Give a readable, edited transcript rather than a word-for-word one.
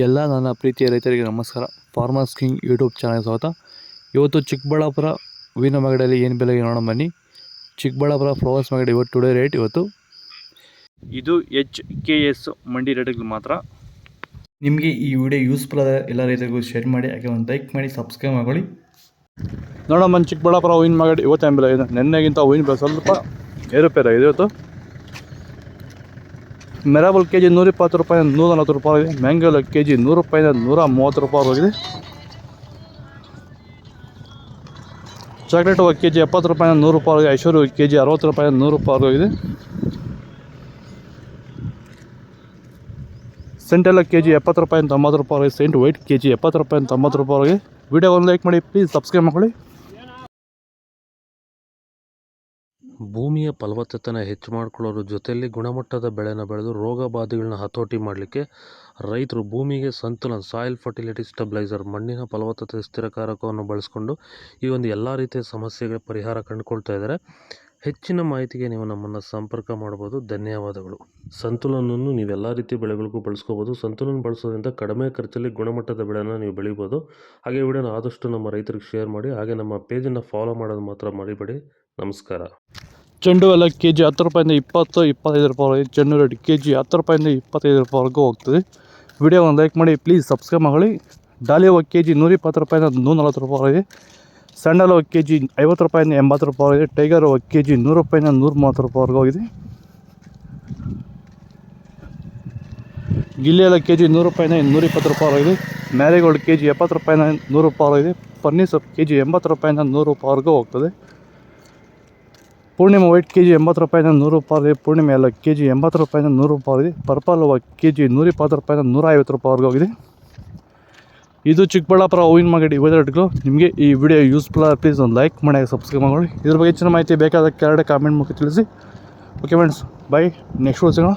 ಎಲ್ಲ ನನ್ನ ಪ್ರೀತಿಯ ರೈತರಿಗೆ ನಮಸ್ಕಾರ. ಫಾರ್ಮರ್ಸ್ ಕಿಂಗ್ ಯೂಟ್ಯೂಬ್ ಚಾನಲ್ ಸ್ವಾಗತ. ಇವತ್ತು ಚಿಕ್ಕಬಳ್ಳಾಪುರ ಹೂವಿನ ಮಾರ್ಕೆಟಲ್ಲಿ ಏನು ಬೆಲೆಗೆ ನೋಡೋಣ ಬನ್ನಿ. ಚಿಕ್ಕಬಳ್ಳಾಪುರ ಫ್ಲವರ್ಸ್ ಮಾರ್ಕೆಟ್ ಇವತ್ತು ಟುಡೇ ರೇಟ್ ಇವತ್ತು ಇದು HKS ಮಂಡಿ ರೇಟ್ಗಳು ಮಾತ್ರ. ನಿಮಗೆ ಈ ವಿಡಿಯೋ ಯೂಸ್ಫುಲ್ ಆದ ಎಲ್ಲ ರೈತರಿಗೂ ಶೇರ್ ಮಾಡಿ, ಹಾಗೆ ಒಂದು ಲೈಕ್ ಮಾಡಿ, ಸಬ್ಸ್ಕ್ರೈಬ್ ಮಾಡ್ಕೊಳ್ಳಿ. ನೋಡೋಣ ಬನ್ನಿ, ಚಿಕ್ಕಬಳ್ಳಾಪುರ ಹೂವಿನ ಮಾರ್ಕೆಟ್ ಇವತ್ತೇನು ಬೆಲೆ ಇದೆ. ನಿನ್ನೆಗಿಂತ ಹೂವಿನ ಬೆಲೆ ಸ್ವಲ್ಪ ಏರುಪೇರಾಗಿದೆ ಇವತ್ತು. ಮೆರಾಬಲ್ ಕೆಜಿ 120 ರೂಪಾಯಿ, 140 ರೂಪಾಯಿ ಆಗಿದೆ. ಮ್ಯಾಂಗೋಲ್ ಕೆಜಿ 100 ರೂಪಾಯಿಂದ 130 ರೂಪಾಯಿ ಹೋಗಿದೆ. ಚಾಕ್ಲೇಟ್ ಕೆಜಿ 70 ರೂಪಾಯಿಂದ 100 ರೂಪಾಯಿ ಆಗಿದೆ. ಐಶ್ವರ್ಯ ಕೆಜಿ 60 ರೂಪಾಯಿಂದ 100 ರೂಪಾಯಿ ಆಗಿದೆ. ಸೆಂಟ್ ಎಲ್ಲ ಕೆಜಿ 70 ರೂಪಾಯಿಂದ 90 ರೂಪಾಯಿ ಆಗಿದೆ. ಸೆಂಟ್ ವೈಟ್ ಕೆಜಿ 70 ರೂಪಾಯಿಂದ 90 ರೂಪಾಯಿ ಆಗಿದೆ. ವಿಡಿಯೋ ಒಂದು ಲೈಕ್ ಮಾಡಿ, ಪ್ಲೀಸ್ ಸಬ್ಸ್ಕ್ರೈಬ್ ಮಾಡ್ಕೊಳ್ಳಿ. ಭೂಮಿಯ ಫಲವತ್ತತೆನ ಹೆಚ್ಚು ಮಾಡಿಕೊಳ್ಳೋದ್ರ ಜೊತೆಯಲ್ಲಿ ಗುಣಮಟ್ಟದ ಬೆಳೆನ ಬೆಳೆದು ರೋಗ ಬಾಧೆಗಳನ್ನ ಹತೋಟಿ ಮಾಡಲಿಕ್ಕೆ ರೈತರು ಭೂಮಿಗೆ ಸಂತುಲನ ಸಾಯಿಲ್ ಫರ್ಟಿಲಿಟಿ ಸ್ಟೆಬಿಲೈಸರ್ ಮಣ್ಣಿನ ಫಲವತ್ತತೆ ಸ್ಥಿರಕಾರಕವನ್ನು ಬಳಸ್ಕೊಂಡು ಈ ಒಂದು ಎಲ್ಲ ರೀತಿಯ ಸಮಸ್ಯೆಗಳ ಪರಿಹಾರ ಕಂಡುಕೊಳ್ತಾ ಇದ್ದಾರೆ. ಹೆಚ್ಚಿನ ಮಾಹಿತಿಗೆ ನೀವು ನಮ್ಮನ್ನು ಸಂಪರ್ಕ ಮಾಡ್ಬೋದು. ಧನ್ಯವಾದಗಳು. ಸಂತುಲನವನ್ನು ನೀವೆಲ್ಲ ರೀತಿಯ ಬೆಳೆಗಳಿಗೂ ಬಳಸ್ಕೋಬೋದು. ಸಂತುಲನ ಬಳಸೋದ್ರಿಂದ ಕಡಿಮೆ ಖರ್ಚಲ್ಲಿ ಗುಣಮಟ್ಟದ ಬೆಳೆನ ನೀವು ಬೆಳಿಬೋದು. ಹಾಗೆ ವಿಡಿಯೋನ ಆದಷ್ಟು ನಮ್ಮ ರೈತರಿಗೆ ಶೇರ್ ಮಾಡಿ, ಹಾಗೆ ನಮ್ಮ ಪೇಜನ್ನು ಫಾಲೋ ಮಾಡೋದು ಮಾತ್ರ ಮರಿಬೇಡಿ. ನಮಸ್ಕಾರ. ಚೆಂಡು ಎಲ್ಲ ಕೆಜಿ 10 ರೂಪಾಯಿಂದ 20-25 ರೂಪಾಯಿ. ಚೆಂಡು ರೇಟ್ ಕೆಜಿ 10 ರೂಪಾಯಿಂದ 25 ರೂಪಾಯಿವರೆಗೂ ಹೋಗ್ತದೆ. ವಿಡಿಯೋ ಒಂದು ಲೈಕ್ ಮಾಡಿ, ಪ್ಲೀಸ್ ಸಬ್ಸ್ಕ್ರೈಬ್ ಮಾಡಿ. ಡಾಲಿಯೋ ಕೆಜಿ 120 ರೂಪಾಯಿಂದ 140 ರೂಪಾಯಿ ಆಗಿದೆ. ಸ್ಯಾಂಡಲ್ ಕೆಜಿ 50 ರೂಪಾಯಿಂದ 80 ರೂಪಾಯಿ ಆಗಿದೆ. ಟೈಗರ್ ಕೆಜಿ 100 ರೂಪಾಯಿಂದ 130 ರೂಪಾಯಿವರೆಗೂ ಹೋಗಿದೆ. ಗಿಲ್ಲಿ ಎಲ್ಲ ಕೆಜಿ 100 ರೂಪಾಯಿಂದ 120 ರೂಪಾಯಿ ಆಗಿದೆ. ಮ್ಯಾರಿಗೋಲ್ಡ್ ಕೆಜಿ 70 ರೂಪಾಯಿಂದ 100 ರೂಪಾಯಿ ಆಗಿದೆ. ಪನ್ನೀರ್ ಸೊಪ್ಪು ಕೆಜಿ 80 ರೂಪಾಯಿಂದ 100 ರೂಪಾಯಿವರೆಗೂ ಹೋಗ್ತದೆ. ಪೂರ್ಣಿಮಾ ವೈಟ್ ಕೆಜಿ 80 ರೂಪಾಯಿಂದ 100 ರೂಪಾಯಿ ಆಗಿದೆ. ಪೂರ್ಣಿಮೆ ಎಲ್ಲ ಕೆಜಿ 80 ರೂಪಾಯಿಂದ 100 ರೂಪಾಯಿ ಆಗಿದೆ. ಪರ್ಪಲ್ ಕೆಜಿ 120 ರೂಪಾಯಿಂದ 150 ರೂಪಾಯಿವರೆಗೂ ಆಗಿದೆ. ಇದು ಚಿಕ್ಕಬಳ್ಳಾಪುರ ಹೂವಿನ ಮಾರ್ಕೆಟ್ ಇವತ್ತು ರೇಟ್ಗಳು. ನಿಮಗೆ ಈ ವಿಡಿಯೋ ಯೂಸ್ಫುಲ್ ಆದ ಪ್ಲೀಸ್ ಒಂದು ಲೈಕ್ ಮಾಡಿ, ಸಬ್ಸ್ಕ್ರೈಬ್ ಮಾಡಿ. ಇದ್ರ ಬಗ್ಗೆ ಹೆಚ್ಚಿನ ಮಾಹಿತಿ ಬೇಕಾದ ಕೆಳಗಡೆ ಕಾಮೆಂಟ್ ಮೂಲಕ ತಿಳಿಸಿ. Okay friends, by. ನೆಕ್ಸ್ಟ್ ಸಿಗೋಣ.